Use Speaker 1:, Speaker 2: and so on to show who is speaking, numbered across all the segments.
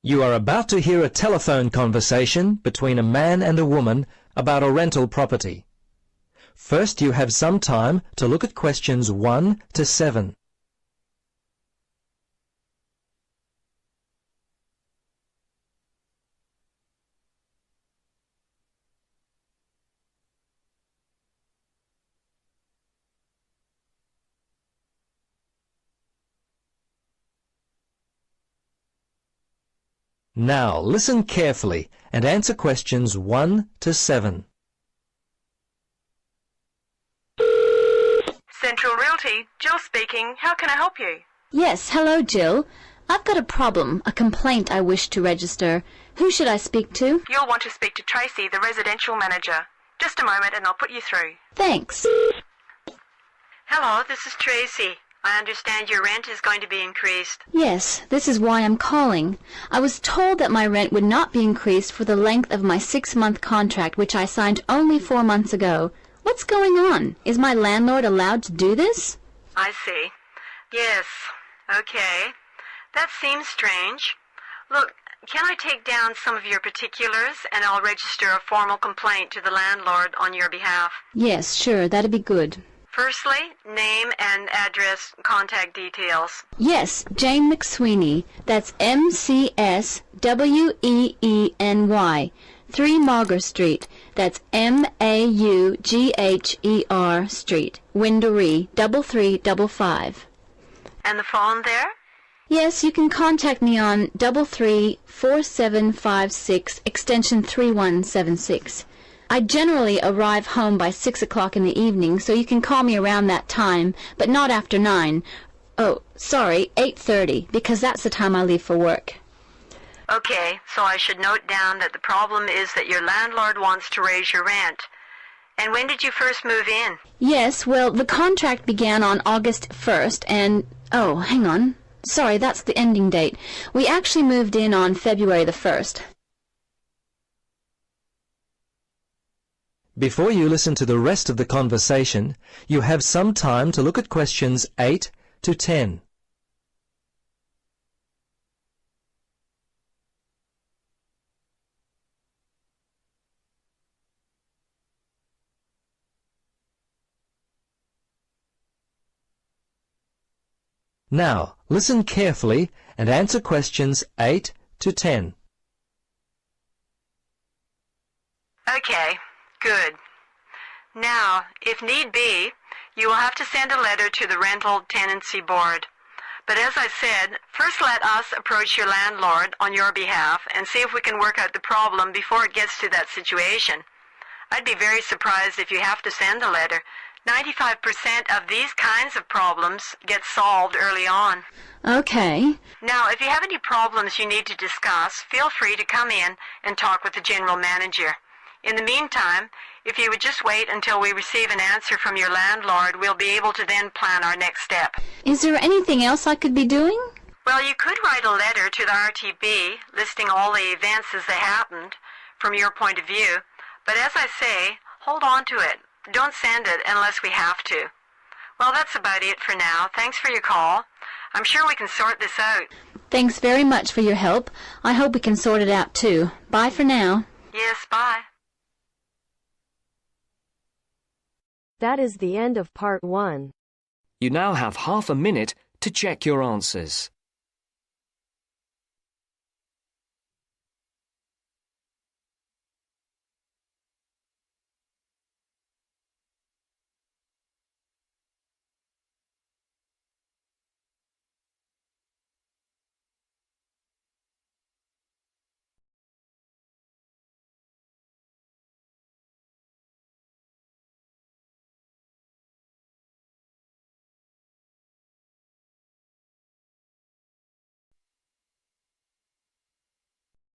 Speaker 1: You are about to hear a telephone conversation between a man and a woman about a rental property. First, you have some time to look at questions 1 to 7. Now, listen carefully and answer questions 1 to 7.
Speaker 2: Central Realty, Jill speaking. How can I help you?
Speaker 3: Yes, hello, Jill. I've got a problem, a complaint I wish to register. Who should I speak to?
Speaker 2: You'll want to speak to Tracy, the residential manager. Just a moment and I'll put you through.
Speaker 3: Thanks.
Speaker 2: Hello, this is Tracy. I understand your rent is going to be increased.
Speaker 3: Yes, this is why I'm calling. I was told that my rent would not be increased for the length of my 6-month contract, which I signed only 4 months ago. What's going on? Is my landlord allowed to do this?
Speaker 2: I see. Yes. Okay. That seems strange. Look, can I take down some of your particulars and I'll register a formal complaint to the landlord on your behalf?
Speaker 3: Yes, sure, that'd be good.
Speaker 2: Firstly, name and address, contact details.
Speaker 3: Yes, Jane McSweeney. That's McSweeny. 3 Mauger Street. That's Maugher Street. Winderee, 3355.
Speaker 2: And the phone there?
Speaker 3: Yes, you can contact me on 334756, extension 3176. I generally arrive home by 6 o'clock in the evening, so you can call me around that time, but not after 9. Oh, sorry, 8:30, because that's the time I leave for work.
Speaker 2: Okay, so I should note down that the problem is that your landlord wants to raise your rent. And when did you first move in?
Speaker 3: Yes, well, the contract began on August 1st, and... oh, hang on. Sorry, that's the ending date. We actually moved in on February the 1st.
Speaker 1: Before you listen to the rest of the conversation, you have some time to look at questions 8 to 10. Now, listen carefully and answer questions 8 to 10.
Speaker 2: Okay, good. Now, if need be, you will have to send a letter to the Rental Tenancy Board. But as I said, first let us approach your landlord on your behalf and see if we can work out the problem before it gets to that situation. I'd be very surprised if you have to send a letter. 95% of these kinds of problems get solved early on.
Speaker 3: Okay.
Speaker 2: Now, if you have any problems you need to discuss, feel free to come in and talk with the general manager. In the meantime, if you would just wait until we receive an answer from your landlord, we'll be able to then plan our next step.
Speaker 3: Is there anything else I could be doing?
Speaker 2: Well, you could write a letter to the RTB listing all the events as they happened from your point of view. But as I say, hold on to it. Don't send it unless we have to. Well, that's about it for now. Thanks for your call. I'm sure we can sort this out.
Speaker 3: Thanks very much for your help. I hope we can sort it out too. Bye for now.
Speaker 2: Yes, bye.
Speaker 4: That is the end of part 1.
Speaker 5: You now have half a minute to check your answers.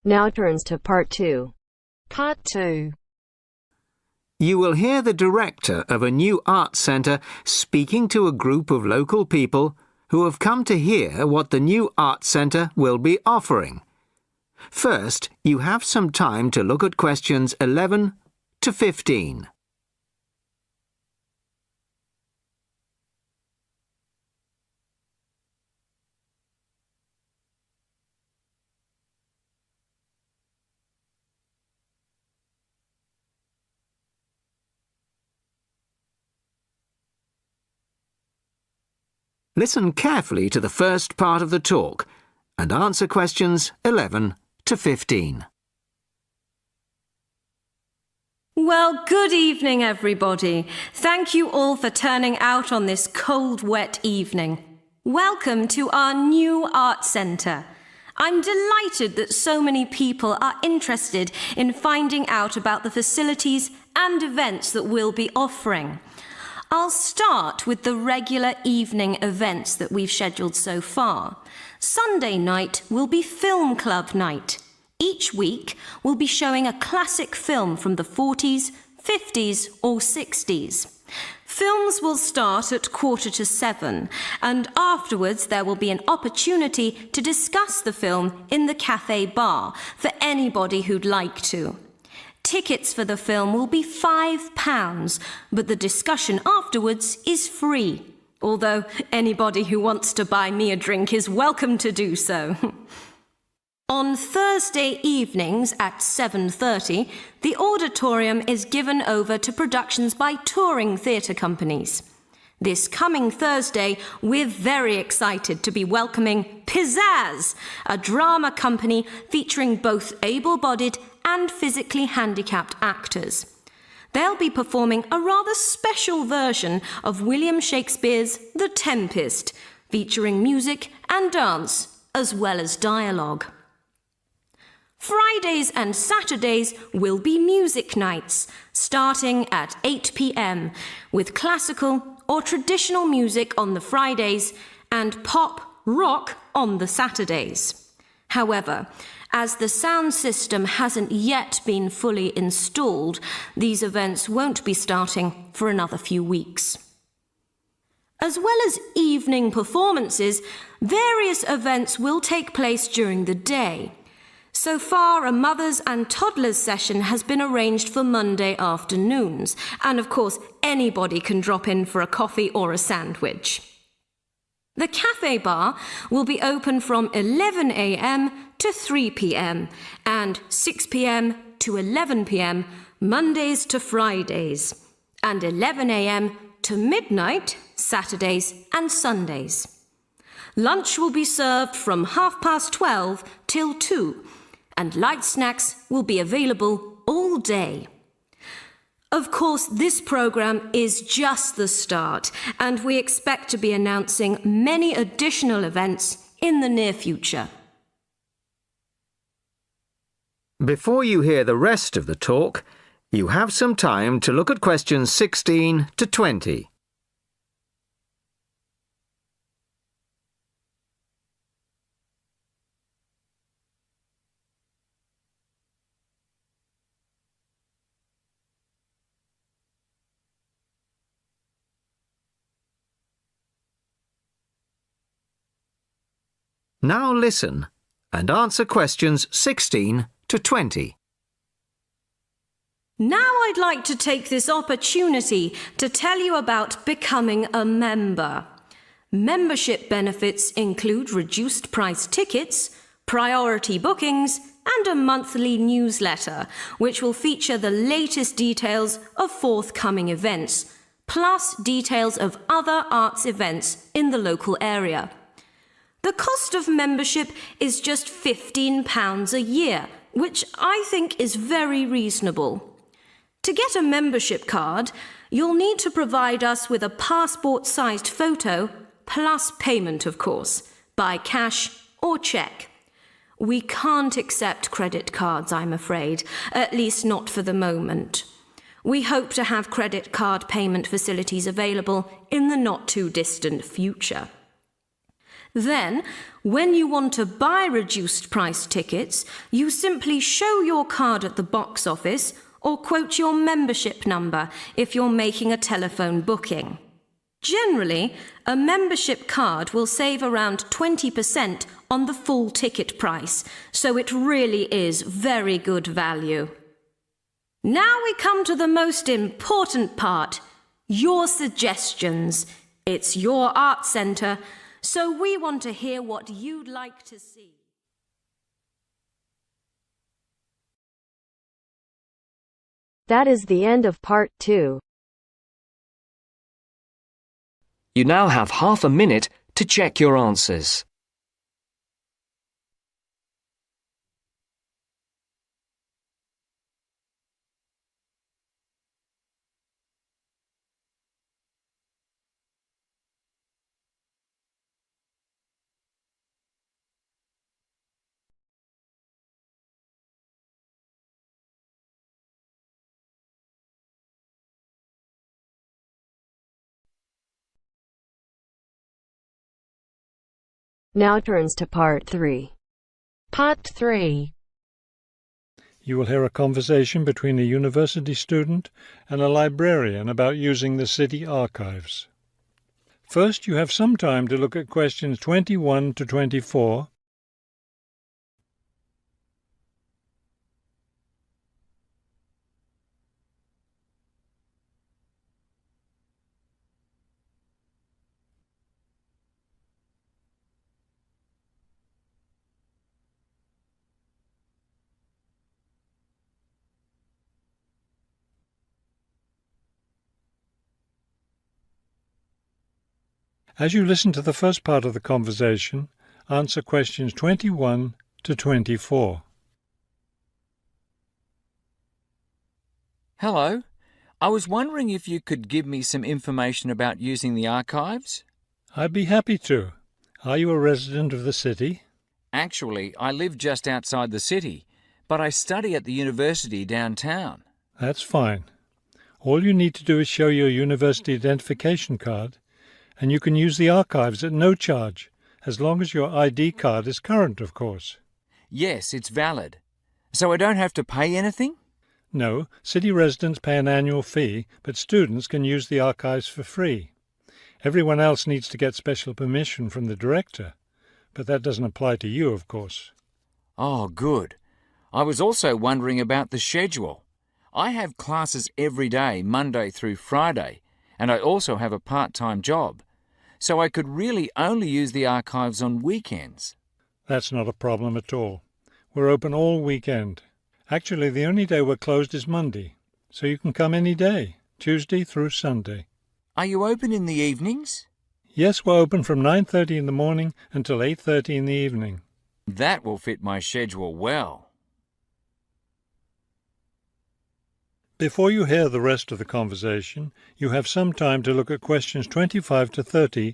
Speaker 4: Now turns to part 2.
Speaker 6: Part 2.
Speaker 7: You will hear the director of a new arts centre speaking to a group of local people who have come to hear what the new arts centre will be offering. First, you have some time to look at questions 11 to 15. Listen carefully to the first part of the talk and answer questions 11 to 15.
Speaker 6: Well, good evening, everybody. Thank you all for turning out on this cold, wet evening. Welcome to our new art centre. I'm delighted that so many people are interested in finding out about the facilities and events that we'll be offering. I'll start with the regular evening events that we've scheduled so far. Sunday night will be film club night. Each week, we'll be showing a classic film from the 40s, 50s or 60s. Films will start at 6:45, and afterwards there will be an opportunity to discuss the film in the cafe bar for anybody who'd like to. Tickets for the film will be £5, but the discussion afterwards is free, although anybody who wants to buy me a drink is welcome to do so. On Thursday evenings at 7:30, the auditorium is given over to productions by touring theatre companies. This coming Thursday, we're very excited to be welcoming Pizzazz, a drama company featuring both able-bodied and physically handicapped actors. They'll be performing a rather special version of William Shakespeare's The Tempest, featuring music and dance, as well as dialogue. Fridays and Saturdays will be music nights, starting at 8 p.m, with classical or traditional music on the Fridays and pop rock on the Saturdays. However, as the sound system hasn't yet been fully installed, these events won't be starting for another few weeks. As well as evening performances, various events will take place during the day. So far, a mothers and toddlers session has been arranged for Monday afternoons, and of course, anybody can drop in for a coffee or a sandwich. The cafe bar will be open from 11 a.m. to 3 p.m. and 6 p.m. to 11 p.m. Mondays to Fridays, and 11 a.m. to midnight Saturdays and Sundays. Lunch will be served from 12:30 till 2, and light snacks will be available all day. Of course, this programme is just the start, and we expect to be announcing many additional events in the near future.
Speaker 7: Before you hear the rest of the talk, you have some time to look at questions 16 to 20. Now listen and answer questions 16 to 20.
Speaker 6: Now I'd like to take this opportunity to tell you about becoming a member. Membership benefits include reduced price tickets, priority bookings, and a monthly newsletter, which will feature the latest details of forthcoming events, plus details of other arts events in the local area. The cost of membership is just £15 a year, which I think is very reasonable. To get a membership card, you'll need to provide us with a passport-sized photo, plus payment, of course, by cash or cheque. We can't accept credit cards, I'm afraid, at least not for the moment. We hope to have credit card payment facilities available in the not-too-distant future. Then, when you want to buy reduced price tickets, you simply show your card at the box office or quote your membership number if you're making a telephone booking. Generally, a membership card will save around 20% on the full ticket price, so it really is very good value. Now we come to the most important part, your suggestions. It's your art centre, so we want to hear what you'd like to see.
Speaker 4: That is the end of part 2.
Speaker 5: You now have half a minute to check your answers.
Speaker 4: Now turns to Part 3.
Speaker 8: Part 3.
Speaker 9: You will hear a conversation between a university student and a librarian about using the city archives. First, you have some time to look at questions 21 to 24. As you listen to the first part of the conversation, answer questions 21 to 24.
Speaker 10: Hello. I was wondering if you could give me some information about using the archives?
Speaker 9: I'd be happy to. Are you a resident of the city?
Speaker 10: Actually, I live just outside the city, but I study at the university downtown.
Speaker 9: That's fine. All you need to do is show your university identification card, and you can use the archives at no charge, as long as your ID card is current, of course.
Speaker 10: Yes, it's valid. So I don't have to pay anything?
Speaker 9: No, city residents pay an annual fee, but students can use the archives for free. Everyone else needs to get special permission from the director, but that doesn't apply to you, of course.
Speaker 10: Oh, good. I was also wondering about the schedule. I have classes every day, Monday through Friday, and I also have a part-time job. So I could really only use the archives on weekends.
Speaker 9: That's not a problem at all. We're open all weekend. Actually, the only day we're closed is Monday, so you can come any day, Tuesday through Sunday.
Speaker 10: Are you open in the evenings?
Speaker 9: Yes, we're open from 9:30 in the morning until 8:30 in the evening.
Speaker 10: That will fit my schedule well.
Speaker 9: Before you hear the rest of the conversation, you have some time to look at questions 25 to 30.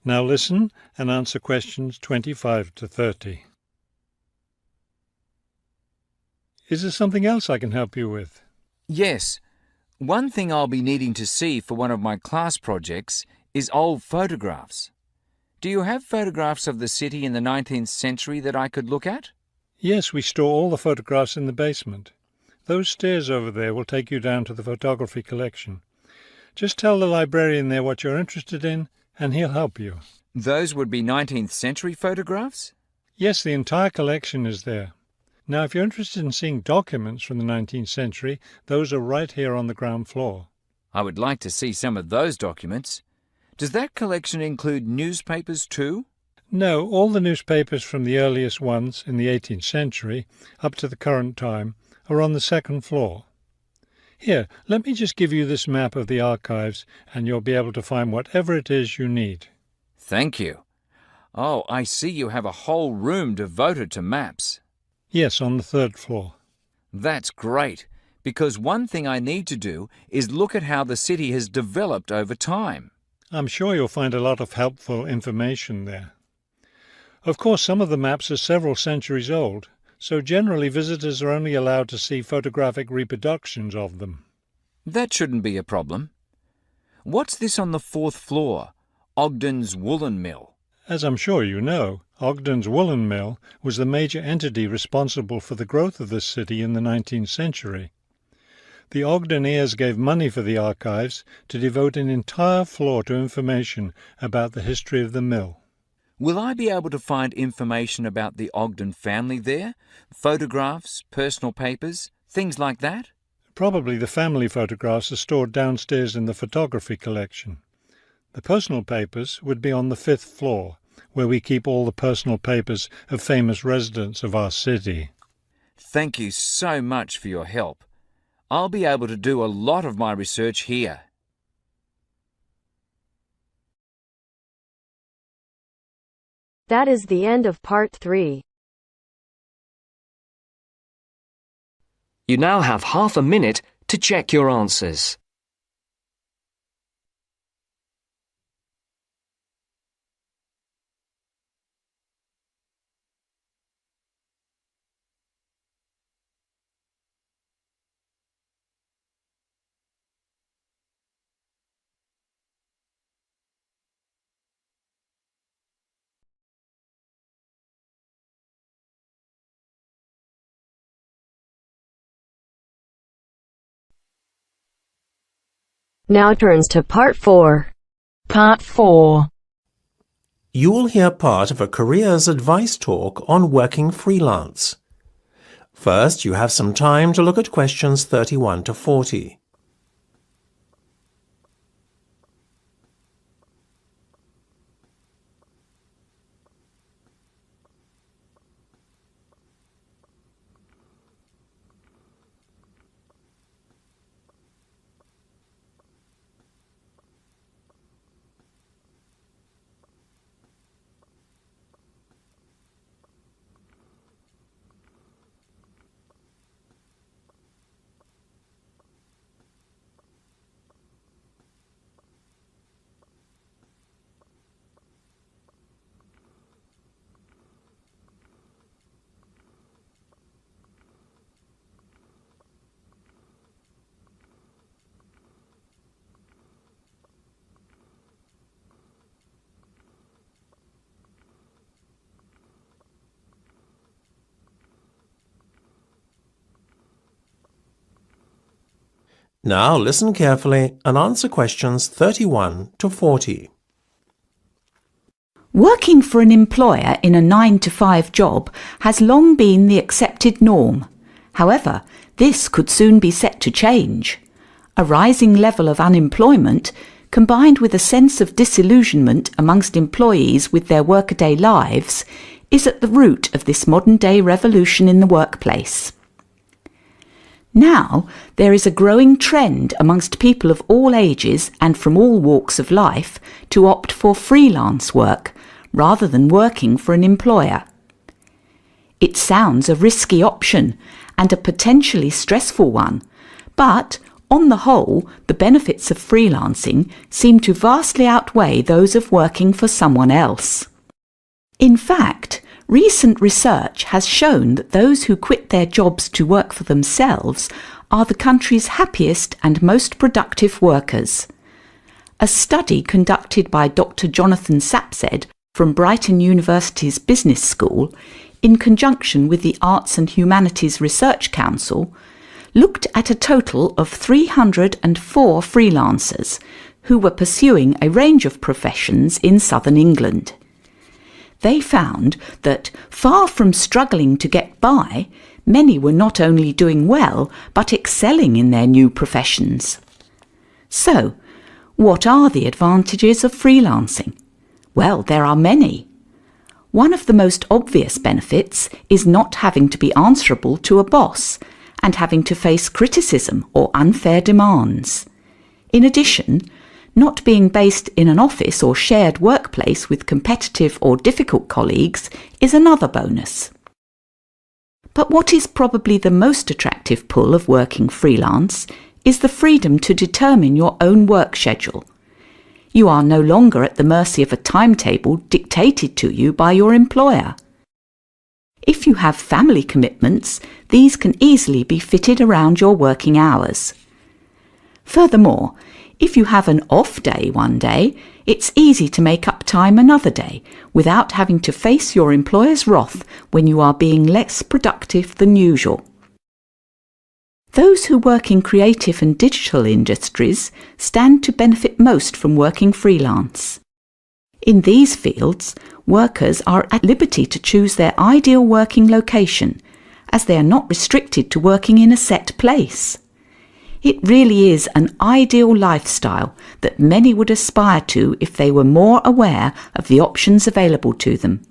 Speaker 9: Now listen and answer questions 25 to 30. Is there something else I can help you with?
Speaker 10: Yes. One thing I'll be needing to see for one of my class projects is old photographs. Do you have photographs of the city in the 19th century that I could look at?
Speaker 9: Yes, we store all the photographs in the basement. Those stairs over there will take you down to the photography collection. Just tell the librarian there what you're interested in, and he'll help you.
Speaker 10: Those would be 19th century photographs?
Speaker 9: Yes, the entire collection is there. Now, if you're interested in seeing documents from the 19th century, those are right here on the ground floor.
Speaker 10: I would like to see some of those documents. Does that collection include newspapers too?
Speaker 9: No, all the newspapers from the earliest ones in the 18th century up to the current time are on the second floor. Here, let me just give you this map of the archives, and you'll be able to find whatever it is you need.
Speaker 10: Thank you. Oh, I see you have a whole room devoted to maps.
Speaker 9: Yes, on the third floor.
Speaker 10: That's great, because one thing I need to do is look at how the city has developed over time.
Speaker 9: I'm sure you'll find a lot of helpful information there. Of course, some of the maps are several centuries old, so generally visitors are only allowed to see photographic reproductions of them.
Speaker 10: That shouldn't be a problem. What's this on the fourth floor? Ogden's Woolen Mill.
Speaker 9: As I'm sure you know, Ogden's woolen mill was the major entity responsible for the growth of this city in the 19th century. The Ogden heirs gave money for the archives to devote an entire floor to information about the history of the mill.
Speaker 10: Will I be able to find information about the Ogden family there? Photographs, personal papers, things like that?
Speaker 9: Probably the family photographs are stored downstairs in the photography collection. The personal papers would be on the 5th floor, where we keep all the personal papers of famous residents of our city.
Speaker 10: Thank you so much for your help. I'll be able to do a lot of my research here.
Speaker 4: That is the end of part 3.
Speaker 5: You now have half a minute to check your answers.
Speaker 4: Now turns to part 4.
Speaker 8: Part 4.
Speaker 11: You will hear part of a careers advice talk on working freelance. First, you have some time to look at questions 31 to 40. Now listen carefully and answer questions 31 to 40.
Speaker 12: Working for an employer in a 9-to-5 job has long been the accepted norm. However, this could soon be set to change. A rising level of unemployment, combined with a sense of disillusionment amongst employees with their workaday lives, is at the root of this modern-day revolution in the workplace. Now, there is a growing trend amongst people of all ages and from all walks of life to opt for freelance work rather than working for an employer. It sounds a risky option and a potentially stressful one, but on the whole, the benefits of freelancing seem to vastly outweigh those of working for someone else. In fact, recent research has shown that those who quit their jobs to work for themselves are the country's happiest and most productive workers. A study conducted by Dr. Jonathan Sapsed from Brighton University's Business School, in conjunction with the Arts and Humanities Research Council, looked at a total of 304 freelancers who were pursuing a range of professions in southern England. They found that, far from struggling to get by, many were not only doing well, but excelling in their new professions. So, what are the advantages of freelancing? Well, there are many. One of the most obvious benefits is not having to be answerable to a boss and having to face criticism or unfair demands. In addition, not being based in an office or shared workplace with competitive or difficult colleagues is another bonus. But what is probably the most attractive pull of working freelance is the freedom to determine your own work schedule. You are no longer at the mercy of a timetable dictated to you by your employer. If you have family commitments, these can easily be fitted around your working hours. Furthermore, if you have an off day one day, it's easy to make up time another day without having to face your employer's wrath when you are being less productive than usual. Those who work in creative and digital industries stand to benefit most from working freelance. In these fields, workers are at liberty to choose their ideal working location, as they are not restricted to working in a set place. It really is an ideal lifestyle that many would aspire to if they were more aware of the options available to them.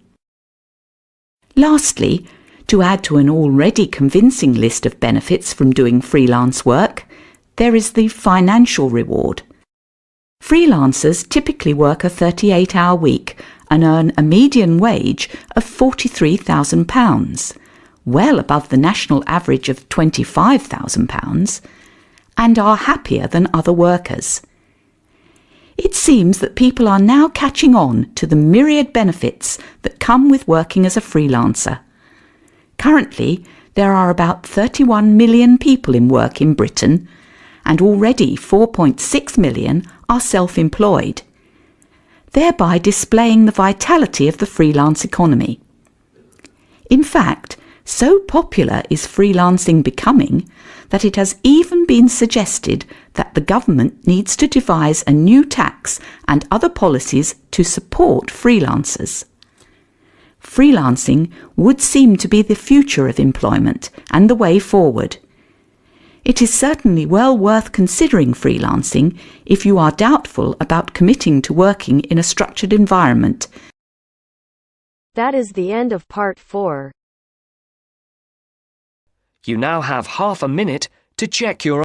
Speaker 12: Lastly, to add to an already convincing list of benefits from doing freelance work, there is the financial reward. Freelancers typically work a 38-hour week and earn a median wage of £43,000, well above the national average of £25,000, and are happier than other workers. It seems that people are now catching on to the myriad benefits that come with working as a freelancer. Currently, there are about 31 million people in work in Britain, and already 4.6 million are self-employed, thereby displaying the vitality of the freelance economy. In fact, so popular is freelancing becoming that it has even been suggested that the government needs to devise a new tax and other policies to support freelancers. Freelancing would seem to be the future of employment and the way forward. It is certainly well worth considering freelancing if you are doubtful about committing to working in a structured environment.
Speaker 4: That is the end of part 4.
Speaker 5: You now have half a minute to check your